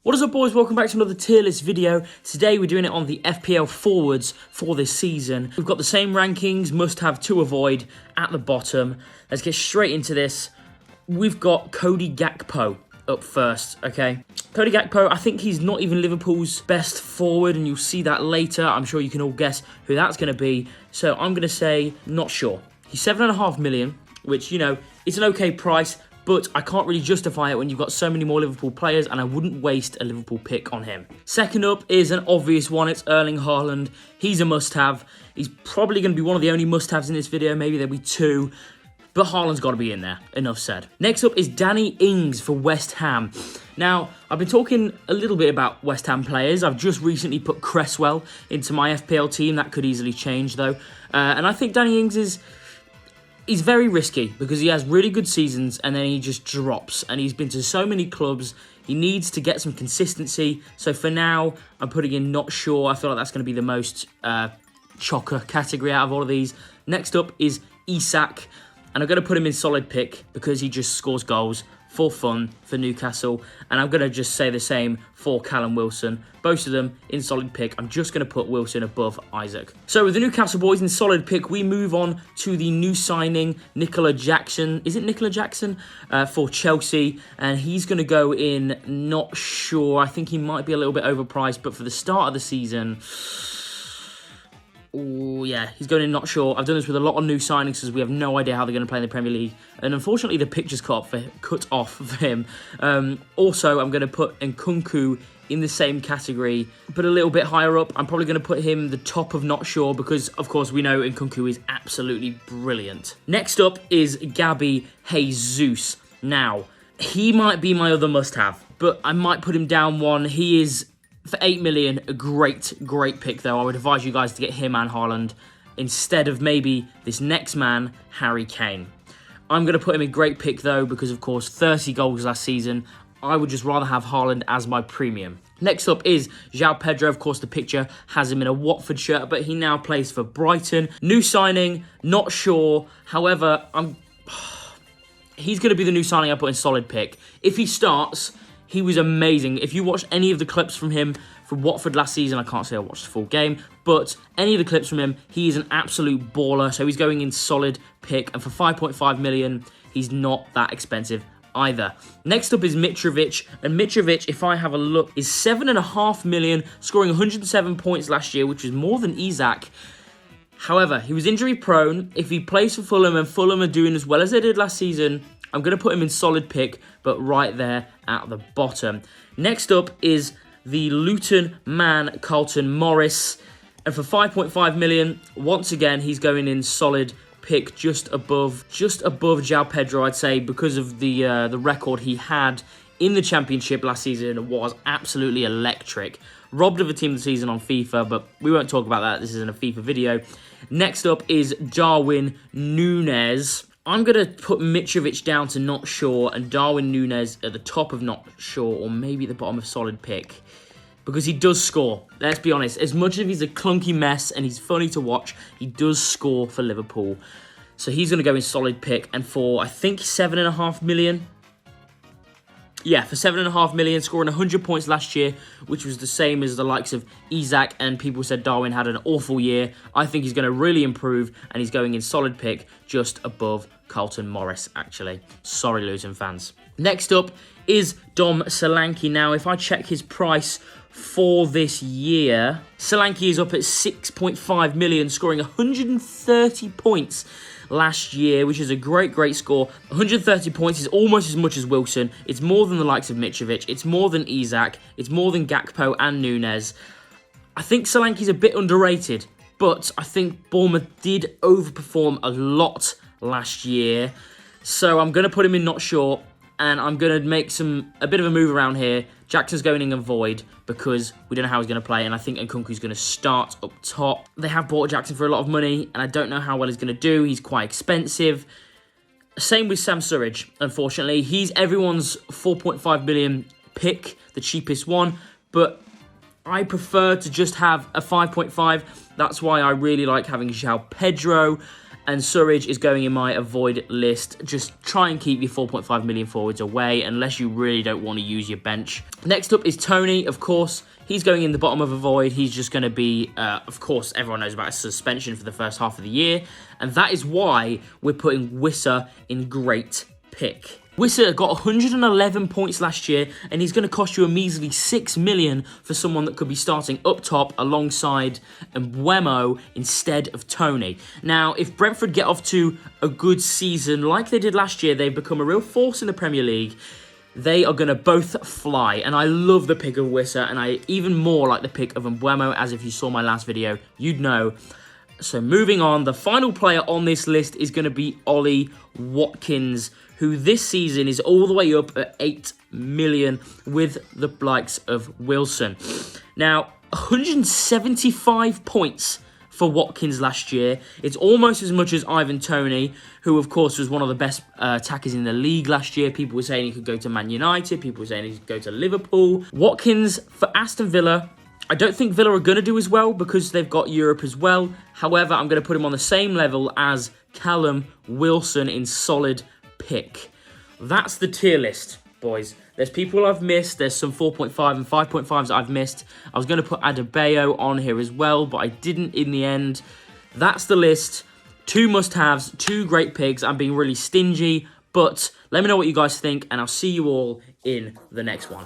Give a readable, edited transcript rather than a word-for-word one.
What is up, boys? Welcome back to another tier list video. Today we're doing it on the FPL forwards for this season. We've got the same rankings, must have to avoid at the bottom. Let's get straight into this. We've got Cody Gakpo up first, okay? Cody Gakpo, I think he's not even Liverpool's best forward, and you'll see that later. I'm sure you can all guess who that's going to be. So I'm going to say not sure. He's 7.5 million, which, you know, it's an okay price, but I can't really justify it when you've got so many more Liverpool players, and I wouldn't waste a Liverpool pick on him. Second up is an obvious one. It's Erling Haaland. He's a must-have. He's probably going to be one of the only must-haves in this video. Maybe there'll be two, but Haaland's got to be in there. Enough said. Next up is Danny Ings for West Ham. Now, I've been talking a little bit about West Ham players. I've just recently put Cresswell into my FPL team. That could easily change, though. And I think Danny Ings is... He's very risky because he has really good seasons and then he just drops. And he's been to so many clubs. He needs to get some consistency. So for now, I'm putting in not sure. I feel like that's going to be the most chocker category out of all of these. Next up is Isak. And I'm going to put him in solid pick because he just scores goals for fun for Newcastle. And I'm going to just say the same for Callum Wilson. Both of them in solid pick. I'm just going to put Wilson above Isaac. So with the Newcastle boys in solid pick, we move on to the new signing, Nicola Jackson. Is it Nicola Jackson? For Chelsea. And he's going to go in not sure. I think he might be a little bit overpriced. But for the start of the season... Oh, yeah, he's going in not sure. I've done this with a lot of new signings because we have no idea how they're going to play in the Premier League. And unfortunately, the picture's cut off for him. Also, I'm going to put Nkunku in the same category, but a little bit higher up. I'm probably going to put him the top of not sure because, of course, we know Nkunku is absolutely brilliant. Next up is Gabby Jesus. Now, he might be my other must-have, but I might put him down one. He is... For 8 million, a great pick, though. I would advise you guys to get him and Haaland instead of maybe this next man, Harry Kane. I'm going to put him in great pick, though, because, of course, 30 goals last season. I would just rather have Haaland as my premium. Next up is João Pedro. Of course, the picture has him in a Watford shirt, but he now plays for Brighton. New signing, not sure. However, he's going to be the new signing I put in solid pick. If he starts... He was amazing. If you watched any of the clips from him from Watford last season, I can't say I watched the full game, but any of the clips from him, he is an absolute baller. So he's going in solid pick. And for 5.5 million, he's not that expensive either. Next up is Mitrovic. And Mitrovic, if I have a look, is 7.5 million, scoring 107 points last year, which is more than Isak. However, he was injury prone. If he plays for Fulham and Fulham are doing as well as they did last season, I'm going to put him in solid pick, but right there at the bottom. Next up is the Luton man, Carlton Morris. And for 5.5 million, once again, he's going in solid pick just above João Pedro, I'd say, because of the record he had in the Championship last season was absolutely electric. Robbed of a team of the season on FIFA, but we won't talk about that. This isn't a FIFA video. Next up is Darwin Núñez. I'm going to put Mitrovic down to not sure and Darwin Núñez at the top of not sure or maybe at the bottom of solid pick because he does score. Let's be honest. As much as he's a clunky mess and he's funny to watch, he does score for Liverpool. So he's going to go in solid pick and for, I think, 7.5 million. Yeah, for 7.5 million, scoring 100 points last year, which was the same as the likes of Isak, and people said Darwin had an awful year. I think he's going to really improve, and he's going in solid pick just above Carlton Morris, actually. Sorry, Luton fans. Next up is Dom Solanke. Now, if I check his price for this year, Solanke is up at 6.5 million, scoring 130 points last year, which is a great score. 130 points is almost as much as Wilson. It's more than the likes of Mitrovic. It's more than Isak. It's more than Gakpo and Núñez. I think Solanke's a bit underrated, but I think Bournemouth did overperform a lot last year. So I'm going to put him in not sure, and I'm going to make a bit of a move around here. Jackson's going in and void because we don't know how he's going to play, and I think Nkunku's going to start up top. They have bought Jackson for a lot of money, and I don't know how well he's going to do. He's quite expensive. Same with Sam Surridge, unfortunately. He's everyone's 4.5 million pick, the cheapest one, but I prefer to just have a 5.5. That's why I really like having João Pedro. And Surridge is going in my avoid list. Just try and keep your 4.5 million forwards away unless you really don't want to use your bench. Next up is Tony, of course. He's going in the bottom of avoid. He's just going to be, of course, everyone knows about a suspension for the first half of the year. And that is why we're putting Wissa in great pick. Wissa got 111 points last year, and he's going to cost you a measly 6 million for someone that could be starting up top alongside Mbeumo instead of Tony. Now, if Brentford get off to a good season like they did last year, they've become a real force in the Premier League. They are going to both fly, and I love the pick of Wissa, and I even more like the pick of Mbeumo, as if you saw my last video, you'd know. So moving on, the final player on this list is going to be Ollie Watkins, who this season is all the way up at 8 million with the likes of Wilson. Now, 175 points for Watkins last year. It's almost as much as Ivan Toney, who of course was one of the best attackers in the league last year. People were saying he could go to Man United. People were saying he could go to Liverpool. Watkins for Aston Villa. I don't think Villa are going to do as well because they've got Europe as well. However, I'm going to put him on the same level as Callum Wilson in solid pick. That's the tier list, boys. There's people I've missed. There's some 4.5 and 5.5s I've missed. I was going to put Adebayo on here as well, but I didn't in the end. That's the list. 2 must-haves, 2 great picks. I'm being really stingy, but let me know what you guys think, and I'll see you all in the next one.